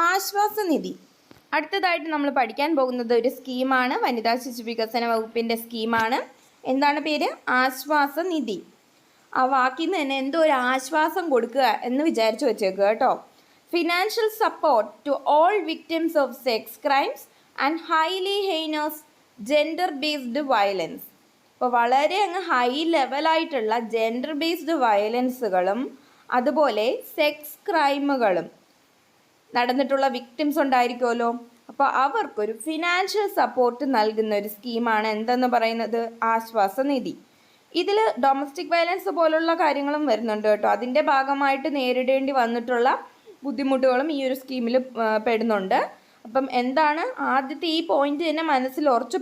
ആശ്വാസനിധി. അടുത്തതായിട്ട് നമ്മൾ പഠിക്കാൻ പോകുന്നത് ഒരു സ്കീമാണ്. വനിതാ ശിശു വികസന വകുപ്പിൻ്റെ സ്കീമാണ്. എന്താണ് പേര്? ആശ്വാസനിധി. ആ വാക്കിൽ നിന്ന് തന്നെ എന്തോ ഒരു ആശ്വാസം കൊടുക്കുക എന്ന് വിചാരിച്ചു വെച്ചേക്കുക കേട്ടോ. Financial support to all victims of sex crimes and highly heinous gender based violence. അപ്പോൾ വളരെ അങ്ങ് ഹൈ ലെവലായിട്ടുള്ള ജെൻഡർ ബേസ്ഡ് വയലൻസുകളും അതുപോലെ സെക്സ് ക്രൈമുകളും നടന്നിട്ടുള്ള വിക്ടിംസ് ഉണ്ടായിരിക്കുമല്ലോ. അപ്പോൾ അവർക്കൊരു ഫിനാൻഷ്യൽ സപ്പോർട്ട് നൽകുന്ന ഒരു സ്കീമാണ് എന്തെന്ന് പറയുന്നത്? ആശ്വാസനിധി. ഇതിൽ ഡൊമസ്റ്റിക് വയലൻസ് പോലുള്ള കാര്യങ്ങളും വരുന്നുണ്ട് കേട്ടോ. അതിൻ്റെ ഭാഗമായിട്ട് നേരിടേണ്ടി വന്നിട്ടുള്ള ബുദ്ധിമുട്ടുകളും ഈ ഒരു സ്കീമിൽ പെടുന്നുണ്ട്. അപ്പം എന്താണ് ആദ്യത്തെ ഈ പോയിന്റ് തന്നെ മനസ്സിൽ ഉറച്ചു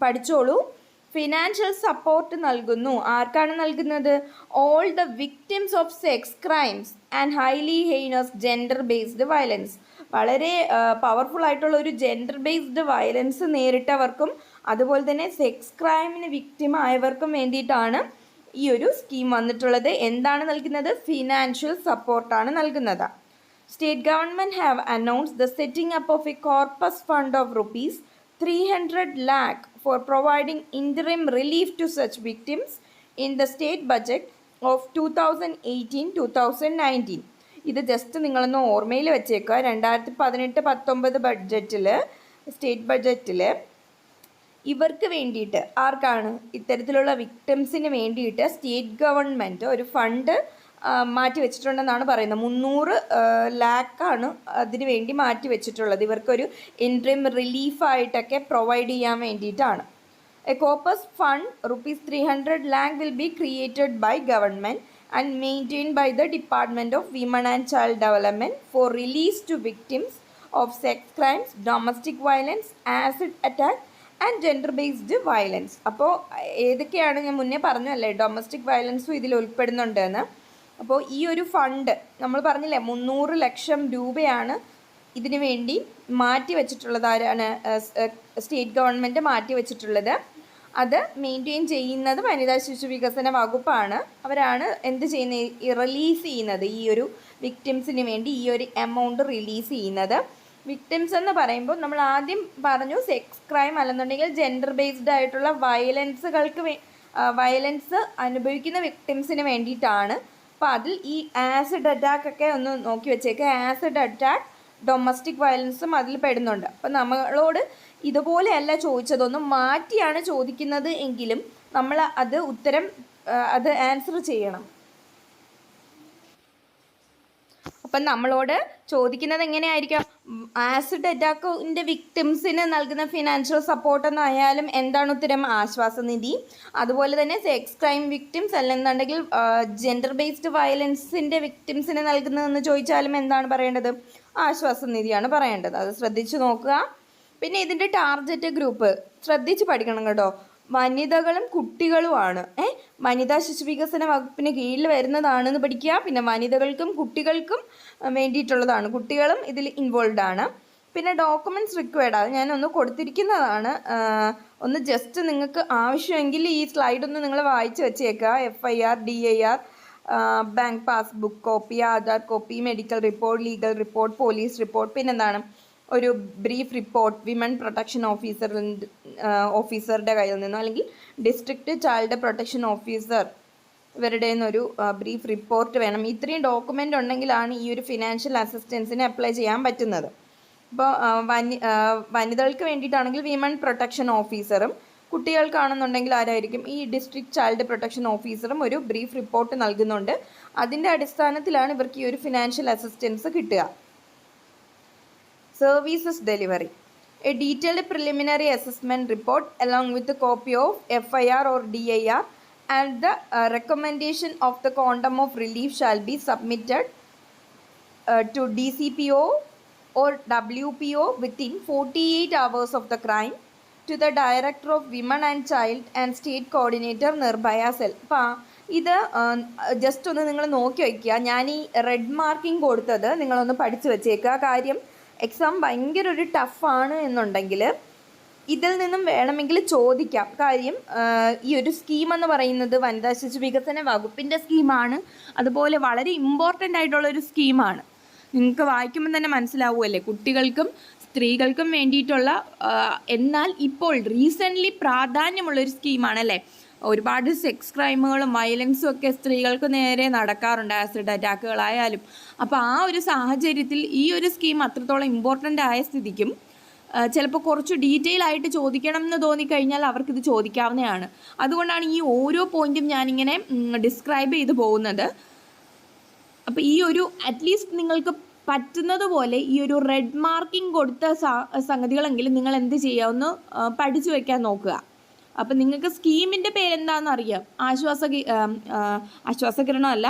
പഠിച്ചോളൂ. ഫിനാൻഷ്യൽ സപ്പോർട്ട് നൽകുന്നു. ആർക്കാണ് നൽകുന്നത്? All the victims of sex crimes and highly heinous gender based violence. വളരെ പവർഫുൾ ആയിട്ടുള്ള ഒരു ജെൻഡർ ബേസ്ഡ് വയലൻസ് നേരിട്ടവർക്കും അതുപോലെ തന്നെ സെക്സ് ക്രൈമിന് വിക്ടിം ആയവർക്കും വേണ്ടിയിട്ടാണ് ഈ ഒരു സ്കീം വന്നിട്ടുള്ളത്. എന്താണ് നൽകുന്നത്? ഫിനാൻഷ്യൽ സപ്പോർട്ടാണ് നൽകുന്നത്. State government have announced the setting up of A corpus fund of rupees 300 lakh for providing interim relief to such victims in the state budget of 2018-2019. ഇത് ജസ്റ്റ് നിങ്ങളൊന്ന് ഓർമ്മയിൽ വെച്ചേക്കുക. 2018-19 ബഡ്ജറ്റിൽ, സ്റ്റേറ്റ് ബഡ്ജറ്റിൽ ഇവർക്ക് വേണ്ടിയിട്ട്, ആർക്കാണ്? ഇത്തരത്തിലുള്ള വിക്ടിംസിന് വേണ്ടിയിട്ട് സ്റ്റേറ്റ് ഗവൺമെൻറ് ഒരു ഫണ്ട് മാറ്റി വെച്ചിട്ടുണ്ടെന്നാണ് പറയുന്നത്. 300 ലാക്കാണ് അതിന് വേണ്ടി മാറ്റി വെച്ചിട്ടുള്ളത്. ഇവർക്കൊരു ഇൻട്രീം റിലീഫായിട്ടൊക്കെ പ്രൊവൈഡ് ചെയ്യാൻ വേണ്ടിയിട്ടാണ്. A corpus fund ₹300 lakh will be created by government and maintained by the Department of Women and Child Development for release to victims of sex crimes, domestic violence, acid attack and gender based violence. അപ്പോൾ ഏതൊക്കെയാണ് ഞാൻ മുന്നേ പറഞ്ഞല്ലേ, domestic വയലൻസും ഇതിൽ ഉൾപ്പെടുന്നുണ്ടെന്ന്. അപ്പോൾ ഈ ഒരു fund നമ്മൾ പറഞ്ഞില്ലേ 300 ലക്ഷം രൂപയാണ് ഇതിനു വേണ്ടി മാറ്റി വെച്ചിട്ടുള്ളത്. ആരാണ്? സ്റ്റേറ്റ് ഗവൺമെൻറ് മാറ്റി വെച്ചിട്ടുള്ളത്. അത് മെയിൻറ്റെയിൻ ചെയ്യുന്നത് വനിതാ ശിശു വികസന വകുപ്പാണ്. അവരാണ് എന്ത് ചെയ്യുന്നത്? റിലീസ് ചെയ്യുന്നത്. ഈ ഒരു വിക്ടിംസിന് വേണ്ടി ഈ ഒരു എമൗണ്ട് റിലീസ് ചെയ്യുന്നത്. വിക്ടിംസ് എന്ന് പറയുമ്പോൾ നമ്മൾ ആദ്യം പറഞ്ഞു സെക്സ് ക്രൈം അല്ലെന്നുണ്ടെങ്കിൽ ജെൻഡർ ബേസ്ഡ് ആയിട്ടുള്ള വയലൻസ് അനുഭവിക്കുന്ന വിക്ടിംസിന് വേണ്ടിയിട്ടാണ്. അപ്പോൾ അതിൽ ഈ ആസിഡ് അറ്റാക്ക് ഒക്കെ ഒന്ന് നോക്കി വെച്ചേക്കുക. ആസിഡ് അറ്റാക്ക്, ഡൊമസ്റ്റിക് വയലൻസും അതിൽ പെടുന്നുണ്ട്. അപ്പോൾ നമ്മളോട് ഇതുപോലെയല്ല ചോദിച്ചതൊന്നും മാറ്റിയാണ് ചോദിക്കുന്നത് എങ്കിലും നമ്മൾ അത് ആൻസർ ചെയ്യണം. അപ്പം നമ്മളോട് ചോദിക്കുന്നത് എങ്ങനെയായിരിക്കാം? ആസിഡ് അറ്റാക്കിൻ്റെ വിക്ടിംസിന് നൽകുന്ന ഫിനാൻഷ്യൽ സപ്പോർട്ട് എന്നായാലും എന്താണ് ഉത്തരം? ആശ്വാസനിധി. അതുപോലെ തന്നെ സെക്സ് ക്രൈം വിക്ടിംസ് അല്ലെന്നുണ്ടെങ്കിൽ ജെൻഡർ ബേസ്ഡ് വയലൻസിൻ്റെ വിക്ടിംസിന് നൽകുന്നതെന്ന് ചോദിച്ചാലും എന്താണ് പറയേണ്ടത്? ആശ്വാസനിധിയാണ് പറയേണ്ടത്. അത് ശ്രദ്ധിച്ചു നോക്കുക. പിന്നെ ഇതിൻ്റെ ടാർഗറ്റ് ഗ്രൂപ്പ് ശ്രദ്ധിച്ച് പഠിക്കണം കേട്ടോ. വനിതകളും കുട്ടികളുമാണ്. വനിതാ ശിശു വികസന വകുപ്പിന് കീഴിൽ വരുന്നതാണെന്ന് പഠിക്കുക. പിന്നെ വനിതകൾക്കും കുട്ടികൾക്കും വേണ്ടിയിട്ടുള്ളതാണ്. കുട്ടികളും ഇതിൽ ഇൻവോൾവ് ആണ്. പിന്നെ ഡോക്യുമെൻറ്റ്സ് റിക്വയർഡ്, അത് ഞാനൊന്ന് കൊടുത്തിരിക്കുന്നതാണ്. ഒന്ന് ജസ്റ്റ് നിങ്ങൾക്ക് ആവശ്യമെങ്കിൽ ഈ സ്ലൈഡ് ഒന്ന് നിങ്ങൾ വായിച്ച് വെച്ചേക്കുക. FIR, DIR, bank passbook copy, Aadhaar copy, medical report, legal report, police report, പിന്നെന്താണ് ഒരു ബ്രീഫ് റിപ്പോർട്ട് വിമൻ പ്രൊട്ടക്ഷൻ ഓഫീസറുടെ കയ്യിൽ നിന്നോ അല്ലെങ്കിൽ ഡിസ്ട്രിക്റ്റ് ചൈൽഡ് പ്രൊട്ടക്ഷൻ ഓഫീസർ ഇവരുടെ നിന്നൊരു ബ്രീഫ് റിപ്പോർട്ട് വേണം. ഇത്രയും ഡോക്യുമെൻ്റ് ഉണ്ടെങ്കിലാണ് ഈ ഒരു ഫിനാൻഷ്യൽ അസിസ്റ്റൻസിന് അപ്ലൈ ചെയ്യാൻ പറ്റുന്നത്. അപ്പോൾ വനിതകൾക്ക് വേണ്ടിയിട്ടാണെങ്കിൽ വിമൻ പ്രൊട്ടക്ഷൻ ഓഫീസറും, കുട്ടികൾക്കാണെന്നുണ്ടെങ്കിൽ ആരായിരിക്കും? ഈ ഡിസ്ട്രിക്ട് ചൈൽഡ് പ്രൊട്ടക്ഷൻ ഓഫീസറും ഒരു ബ്രീഫ് റിപ്പോർട്ട് നൽകുന്നുണ്ട്. അതിൻ്റെ അടിസ്ഥാനത്തിലാണ് ഇവർക്ക് ഈ ഒരു ഫിനാൻഷ്യൽ അസിസ്റ്റൻസ് കിട്ടുക. Services delivery. A detailed preliminary assessment report along with a copy of FIR or DIR and the recommendation of the quantum of relief shall be submitted to DCPO or WPO within 48 hours of the crime, to the Director of Women and Child and State Coordinator Nirbhaya Cell. അപ്പോൾ ഇത് just ഒന്ന് നിങ്ങൾ നോക്കി വയ്ക്കുക. ഞാൻ ഈ red marking കൊടുത്തത് നിങ്ങളൊന്ന് പഠിച്ചു വെച്ചേക്കുക. കാര്യം എക്സാം ഭയങ്കര ഒരു ടഫാണ് എന്നുണ്ടെങ്കിൽ ഇതിൽ നിന്നും വേണമെങ്കിൽ ചോദിക്കാം. കാര്യം ഈ ഒരു സ്കീമെന്ന് പറയുന്നത് വനിതാ ശിശു വികസന വകുപ്പിൻ്റെ സ്കീമാണ്. അതുപോലെ വളരെ ഇമ്പോർട്ടൻ്റ് ആയിട്ടുള്ളൊരു സ്കീമാണ്. നിങ്ങൾക്ക് വായിക്കുമ്പോൾ തന്നെ മനസ്സിലാവുമല്ലേ, കുട്ടികൾക്കും സ്ത്രീകൾക്കും വേണ്ടിയിട്ടുള്ള എന്നാൽ ഇപ്പോൾ റീസെൻ്റ്ലി പ്രാധാന്യമുള്ളൊരു സ്കീമാണല്ലേ. ഒരുപാട് സെക്സ് ക്രൈമുകളും വയലൻസും ഒക്കെ സ്ത്രീകൾക്ക് നേരെ നടക്കാറുണ്ട്, ആസിഡ് അറ്റാക്കുകളായാലും. അപ്പോൾ ആ ഒരു സാഹചര്യത്തിൽ ഈ ഒരു സ്കീം അത്രത്തോളം ഇമ്പോർട്ടൻ്റ് ആയ സ്ഥിതിക്കും ചിലപ്പോൾ കുറച്ച് ഡീറ്റെയിൽ ആയിട്ട് ചോദിക്കണം എന്ന് തോന്നിക്കഴിഞ്ഞാൽ അവർക്കിത് ചോദിക്കാവുന്നതാണ്. അതുകൊണ്ടാണ് ഈ ഓരോ പോയിൻറ്റും ഞാനിങ്ങനെ ഡിസ്ക്രൈബ് ചെയ്ത് പോകുന്നത്. അപ്പോൾ ഈ ഒരു അറ്റ്ലീസ്റ്റ് നിങ്ങൾക്ക് പറ്റുന്നത് പോലെ ഈ ഒരു റെഡ് മാർക്കിംഗ് കൊടുത്ത സംഗതികളെങ്കിലും നിങ്ങൾ എന്ത് ചെയ്യുക, ഒന്ന് പഠിച്ചു വയ്ക്കാൻ നോക്കുക. അപ്പം നിങ്ങൾക്ക് സ്കീമിൻ്റെ പേരെന്താണെന്ന് അറിയാം. ആശ്വാസകിരണമല്ല,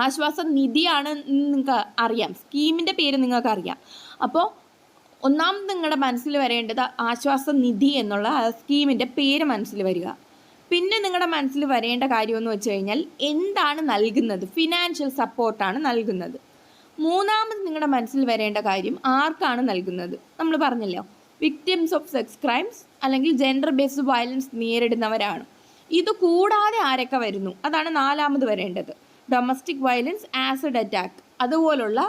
ആശ്വാസനിധിയാണ് നിങ്ങൾക്ക് അറിയാം. സ്കീമിൻ്റെ പേര് നിങ്ങൾക്ക് അറിയാം. അപ്പോൾ ഒന്നാമത് നിങ്ങളുടെ മനസ്സിൽ വരേണ്ടത് ആശ്വാസനിധി എന്നുള്ള സ്കീമിൻ്റെ പേര് മനസ്സിൽ വരിക. പിന്നെ നിങ്ങളുടെ മനസ്സിൽ വരേണ്ട കാര്യമെന്ന് വെച്ച് കഴിഞ്ഞാൽ എന്താണ് നൽകുന്നത്, ഫിനാൻഷ്യൽ സപ്പോർട്ടാണ് നൽകുന്നത്. മൂന്നാമത് നിങ്ങളുടെ മനസ്സിൽ വരേണ്ട കാര്യം ആർക്കാണ് നൽകുന്നത്. നമ്മൾ പറഞ്ഞല്ലോ, വിക്ടിംസ് ഓഫ് സെക്സ് ക്രൈംസ് അല്ലെങ്കിൽ ജെൻഡർ ബേസ്ഡ് വയലൻസ് നേരിടുന്നവരാണ്. ഇത് കൂടാതെ ആരൊക്കെ വരുന്നു, അതാണ് നാലാമത് വരേണ്ടത്. ഡൊമസ്റ്റിക് വയലൻസ്, ആസിഡ് അറ്റാക്ക്, അതുപോലുള്ള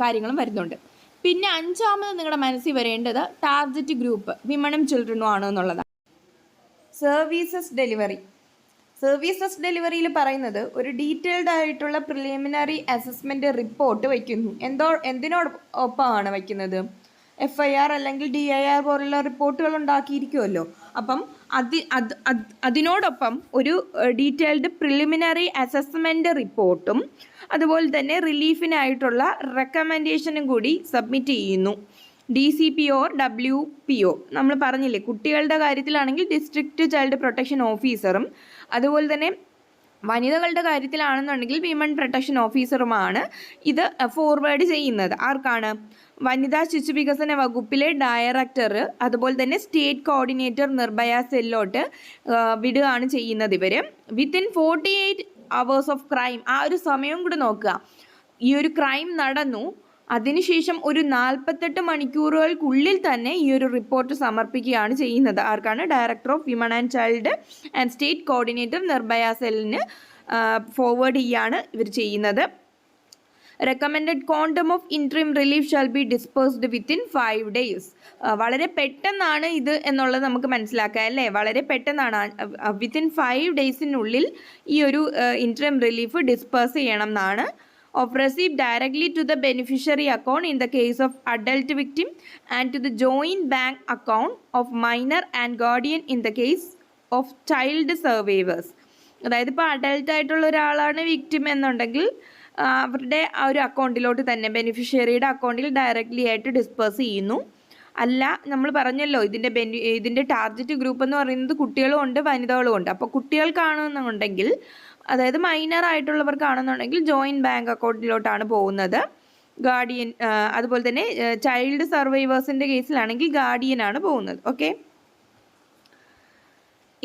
കാര്യങ്ങളും വരുന്നുണ്ട്. പിന്നെ അഞ്ചാമത് നിങ്ങളുടെ മനസ്സിൽ വരേണ്ടത് ടാർഗറ്റ് ഗ്രൂപ്പ് വിമണും ചിൽഡ്രനും ആണ് എന്നുള്ളതാണ്. സർവീസസ് ഡെലിവറിയിൽ പറയുന്നത് ഒരു ഡീറ്റെയിൽഡ് ആയിട്ടുള്ള പ്രിലിമിനറി അസസ്മെൻറ്റ് റിപ്പോർട്ട് വയ്ക്കുന്നു. എന്തിനോടൊപ്പമാണ് വയ്ക്കുന്നത്? FIR അല്ലെങ്കിൽ DIR പോലുള്ള റിപ്പോർട്ടുകൾ ഉണ്ടാക്കിയിരിക്കുമല്ലോ. അപ്പം അതിനോടൊപ്പം ഒരു ഡീറ്റെയിൽഡ് പ്രിലിമിനറി അസസ്മെൻറ്റ് റിപ്പോർട്ടും അതുപോലെ തന്നെ റിലീഫിനായിട്ടുള്ള റെക്കമെൻഡേഷനും കൂടി സബ്മിറ്റ് ചെയ്യുന്നു. DCP or WPO. നമ്മൾ പറഞ്ഞില്ലേ, കുട്ടികളുടെ കാര്യത്തിലാണെങ്കിൽ ഡിസ്ട്രിക്റ്റ് ചൈൽഡ് പ്രൊട്ടക്ഷൻ ഓഫീസറും അതുപോലെ തന്നെ വനിതകളുടെ കാര്യത്തിലാണെന്നുണ്ടെങ്കിൽ വിമൺ പ്രൊട്ടക്ഷൻ ഓഫീസറുമാണ് ഇത് ഫോർവേഡ് ചെയ്യുന്നത്. ആർക്കാണ്? വനിതാ ശിശു വികസന വകുപ്പിലെ ഡയറക്ടർ അതുപോലെ തന്നെ സ്റ്റേറ്റ് കോർഡിനേറ്റർ നിർഭയ സെല്ലോട്ട് വിടുകയാണ് ചെയ്യുന്നത്. ഇവർ വിത്തിൻ 48 hours ഓഫ് ക്രൈം, ആ ഒരു സമയം കൂടെ നോക്കുക. ഈ ഒരു ക്രൈം നടന്നു, അതിനുശേഷം ഒരു 48 മണിക്കൂറുകൾക്കുള്ളിൽ തന്നെ ഈ ഒരു റിപ്പോർട്ട് സമർപ്പിക്കുകയാണ് ചെയ്യുന്നത്. ആർക്കാണ്? Director of women and child and state coordinator Nirbhaya സെല്ലിന് ഫോർവേഡ് ചെയ്യാണ് ഇവർ ചെയ്യുന്നത്. Recommended quantum of interim relief shall be dispersed within 5 days. വളരെ പെട്ടെന്നാണ് ഇത് എന്നുള്ളത് നമുക്ക് മനസ്സിലാക്കാം അല്ലേ. വളരെ പെട്ടെന്നാണ്, വിത്തിൻ 5 daysനുള്ളിൽ ഈ ഒരു ഇൻട്രീം റിലീഫ് ഡിസ്പേഴ്സ് ചെയ്യണം എന്നാണ്. Of received directly to the beneficiary account in the case of adult victim and to the joint bank account of minor and guardian in the case of child survivors. അതായത് ഇപ്പോൾ adult ആയിട്ടുള്ള ഒരാളാണ് victim എന്നുണ്ടെങ്കിൽ അവരുടെ ആ ഒരു അക്കൗണ്ടിലോട്ട് തന്നെ, ബെനിഫിഷ്യറിയുടെ അക്കൗണ്ടിൽ ഡയറക്റ്റ്ലി ആയിട്ട് ഡിസ്പേഴ്സ് ചെയ്യുന്നു. അല്ല, നമ്മൾ പറഞ്ഞല്ലോ ഇതിൻ്റെ ടാർഗറ്റ് ഗ്രൂപ്പ് എന്ന് പറയുന്നത് കുട്ടികളും ഉണ്ട് വനിതകളും ഉണ്ട്. അപ്പോൾ കുട്ടികൾക്കാണെന്നുണ്ടെങ്കിൽ, അതായത് മൈനർ ആയിട്ടുള്ളവർക്കാണെന്നുണ്ടെങ്കിൽ ജോയിൻറ്റ് ബാങ്ക് അക്കൗണ്ടിലോട്ടാണ് പോകുന്നത്. ഗാർഡിയൻ അതുപോലെ തന്നെ ചൈൽഡ് സർവൈവേഴ്സിൻ്റെ കേസിലാണെങ്കിൽ ഗാർഡിയനാണ് പോകുന്നത്. ഓക്കെ.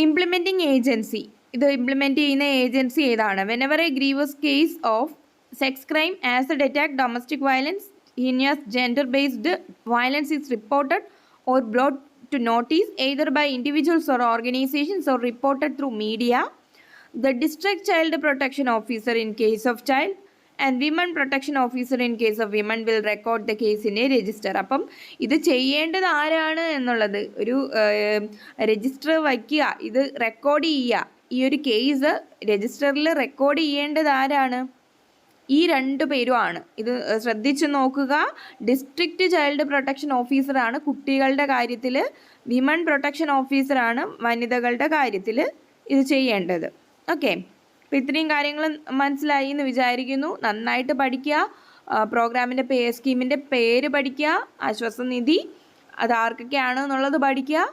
ഇംപ്ലിമെൻറ്റിംഗ് ഏജൻസി, ഇത് ഇംപ്ലിമെൻറ്റ് ചെയ്യുന്ന ഏജൻസി ഏതാണ്? Whenever A grievous case of sex crime, acid attack, domestic violence, heinous gender-based violence is reported or brought to notice either by individuals or organizations or reported through media, the district child protection officer in case of child and women protection officer in case of women will record the case in a register. അപ്പം ഇത് ചെയ്യേണ്ടത് ആരാണ് എന്നുള്ളത് ഒരു register വയ്ക്കുക, ഇത് record ചെയ്യുക. ഈ ഒരു കേസ് രജിസ്റ്ററിൽ റെക്കോർഡ് ചെയ്യേണ്ടത് ആരാണ്? ഈ 2 പേരുമാണ്. ഇത് ശ്രദ്ധിച്ചു നോക്കുക. ഡിസ്ട്രിക്റ്റ് ചൈൽഡ് പ്രൊട്ടക്ഷൻ ഓഫീസറാണ് കുട്ടികളുടെ കാര്യത്തിൽ, വിമൺ പ്രൊട്ടക്ഷൻ ഓഫീസറാണ് വനിതകളുടെ കാര്യത്തിൽ ഇത് ചെയ്യേണ്ടത്. ഓക്കെ. അപ്പോൾ ഇത്രയും കാര്യങ്ങൾ മനസ്സിലായി എന്ന് വിചാരിക്കുന്നു. നന്നായിട്ട് പഠിക്കുക. പ്രോഗ്രാമിൻ്റെ സ്കീമിൻ്റെ പേര് പഠിക്കുക, ആശ്വാസനിധി അത് ആർക്കൊക്കെയാണ് എന്നുള്ളത് പഠിക്കുക,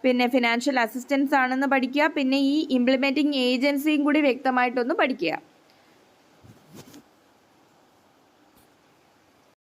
പിന്നെ ഫിനാൻഷ്യൽ അസിസ്റ്റൻസ് ആണെന്ന് പഠിക്കുക, പിന്നെ ഈ ഇംപ്ലിമെൻറ്റിംഗ് ഏജൻസിയും കൂടി വ്യക്തമായിട്ടൊന്ന് പഠിക്കുക.